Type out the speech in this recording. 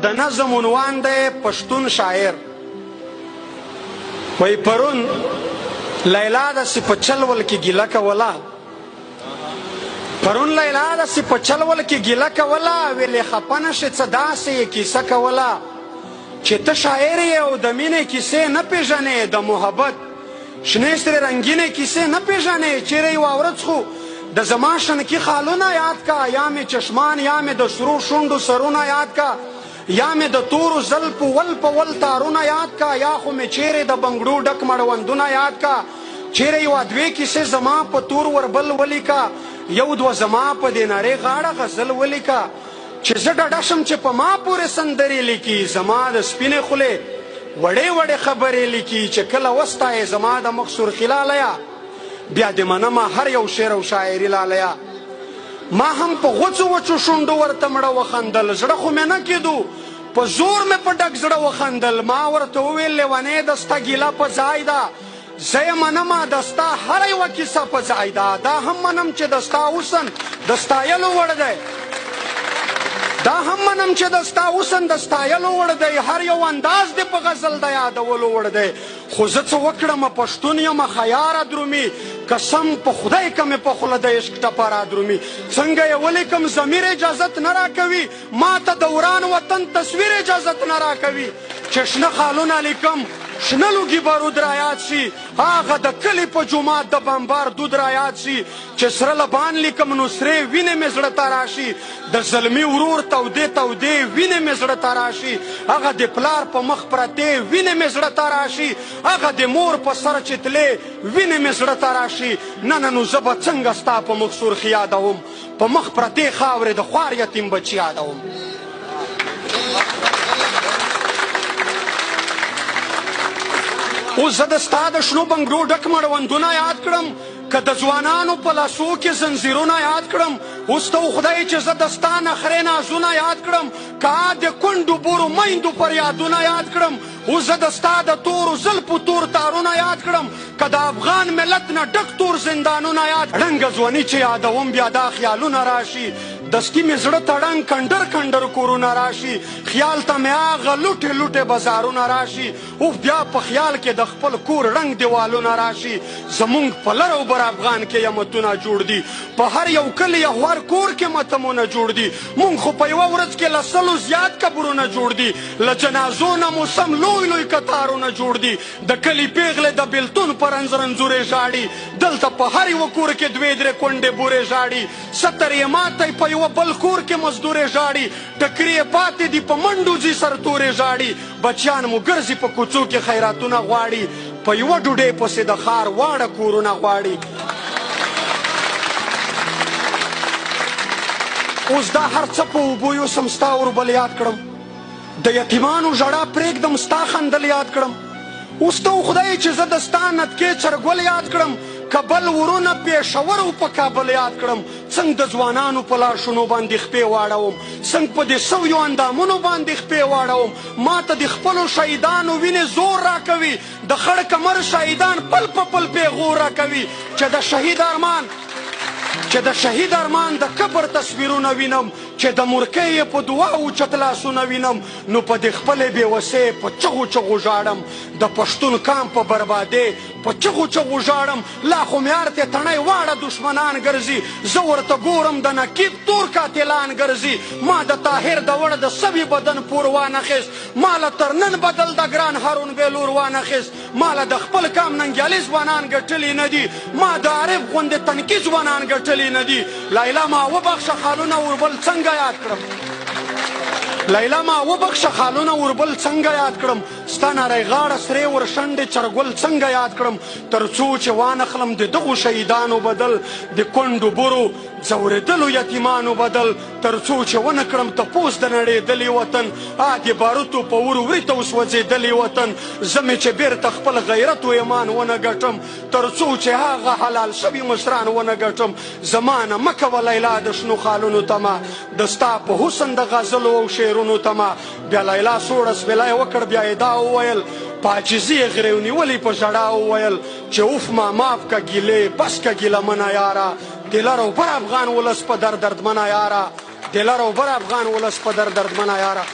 د نظم عنوان دی پښتون شاعر. وای پرون لیلا داسې په چلول کې ګیله کوله، پرون لیلا داسې په چلول کې ګیله کوله، ویلې خفه نشې څه داسې یې کیسه کوله چې ته شاعر یې او د مینې کیسې نه پېژنې، د محبت شنې سرې رنګینې کیسې نه پېژنې. چیرې یوه ورځ خو د زما شنکي خالونه یاد کا، یا مې چشمان یا مې د سرو شونډو سرونه یاد کا، یا مې د تورو زلفو ول په ول تارونه یاد کا، یا خو مې چیرې د بنګړو ډک مړوندونه یاد کا. چیرې یوه دوې کیسې زما په تور وربل ولیکه، یو دوه زما په دې نارې غاړه غزل ولیکه چې زه ډډه شم چې په ما پورې سندرې لیکي، زما د سپینې خولې وړې وړې خبرې لیکي چې کله وستایې زما د مخ سرخي لالیا، بیا دې منمه هر یو شعر او شاعري لالیا. ما هم په غوڅو وچو شونډو ورته مړه وخندل، زړه خو مې نه کېدو په زور مې په ډک زړه وخندل. ما ورته وویل لیونۍ د ستا ګیله په ځای ده، زه یې منمه د ستا هره یوه کیسه په ځای ده. دا هم منم چې د ستا حسن د ستایلو وړ دی، دا هم منم چې د ستا حسن د ستایلو وړ دی، هر یو انداز دې په غزل د یادولو وړ دی. خو زه څه وکړم پښتون یم خیاره درومي، قسم په خدای که مې په خوله د عشق ټپه را درومي. څنګه یې ولیکم ضمیر اجازت نه راکوي، ما ته د وران وطن تصویر اجازت نه راکوي چې شنه خالونه لیکم شنه لوګي بارود را یاد شي، هغه د کلي په جومات د بمبار دود را یاد شي چې سره لبان لیکم نو سرې وینې مې زړه ته راشي، د زلمي ورور تودې تودې وینې مې زړه ته راشي، هغه د پلار په مخ پرتې وینې مې زړه ته راشي، هغه د مور په سر چې تلې وینې مې زړه ته راشي. نه نه نو زه به څنګه ستا په مخ سرخي یادوم، په مخ پرتې خاورې د خوار یتیم بچي یادوم. اوس زه د ستا د شنو بنګړو ډک مړوندونه یاد کړم، که د ځوانانو په لاسو کې زنځیرونه یاد کړم. اوس ته خدای چې زه د ستا نخرې نازونه یاد کړم، که د کونډو بورو میندو پر یادونه یاد کړم. اوس زه د ستا د تورو زلفو تور تارونه یاد کړم، که د افغان ملت نه ډک تور زندانونه یاد. ړنګه ځواني چې یادوم بیا دا خیالونه راشي، دستی مې زړه ته ړنګ کنډر کنډر کورونه راشي، خیال ته مې هغه لوټې لوټې بازارونه راشي. اوف بیا په خیال کې د خپل کور رنګ دیوالونه راشي. زمونږ په لر او بر افغان کې یمتونه جوړ دي، په هر یو کلي یا هر کور کې متمونه جوړ دي. مونږ خو په یوه ورځ کې له سلو زیات قبرونه جوړ دي، له جنازو نه مو سم لوی لوی کتارونه جوړ دي. د کلي پیغلې د بېلتون په رنځ رنځورې ژاړي، دلته په هر یوه کور کې دوې درې کونډې بورې ژاړي. ستر یې ماتی په یوه بل کور کې مزدورې ژاړي، ټکرې یې پاتې دي په منډو ځي سرتورې ژاړي. بچیان مو ګرځي په کوڅو کې خیراتونه غواړي، په یوه ډوډۍ پسې د ښار واړه کورونه غواړي. اوس دا هر څه په اوبو یوسم ستا اوربل یاد کړم، د یتیمانو ژړا پرېږدم ستا خندل یاد کړم. اوس ته خدای چې زه د ستا نتکې چرګل یاد کړم، کابل ورونه پېښور او په کابل یاد کړم. څنګه د ځوانانو په لاشونو باندې خپې واړوم، څنګه په دې سویو اندامونو باندې خپې واړوم. ما ته د خپلو شهیدانو وینې زور راکوي، د خړ کمر شهیدان پل په پل پیغور راکوي چې د شهید ارمان د قبر تصویرونه وینم، چې د مورکۍ په دعاو چت لاسونه وینم. نو په دې خپلې بېوسۍ په چغو چغو ژاړم، د پښتون قام په بربادۍ په چغو چغو ژاړم. لا خو مې ارتې تڼۍ واړه دشمنان ګرځي، زه ورته ګورم د نقیب تور قاتلان ګرځي. ما د طاهر د وړ د سوي بدن پور وانخیست، ما له تر نن بدل د ګران هارون بېلور وانخیست. ما له د خپل قام ننګیالي ځوانان ګټلي نه دي، ما د عارف غوندې تنکي ځوانان ګټلي نه دي. لیلا ما وبخښه خالونه وربل څنګه یاد کړم، لیلا ما وبخښه خالونه وربل څنګه یاد کړم، ستا نری غاړه سرې ورشنډې چرګل څنګه یاد کړم. تر څو چې وانخلم د دغو شهیدانو بدل، د کونډو برو ځورېدلو یتیمانو بدل. تر څو چې ونه کړم تپوس د نړېدلي وطن، د باروتو په ور وړي ته وسوځېدلي وطن. زه مې چې بیرته خپل غیرت و ایمان ونه ګټم، تر څو چې هغه حلال شوي مشران ونه ګټم. زما نه مه کوه لیلا د شنو خالونو تمه، د ستا په حسن د غزلو او شعرونو تمه. بیا لیلا سوړ سپیلی وکړ، بیا یې دا وویل په عاجزي یې غرې ونیولې په ژړا وویل چې اوف ما معاف که ګیلې بس که ګیله منه یاره، د لر او بر افغان ولس په دردمنه یاره، د لر او بر افغان ولس په دردمنه یاره.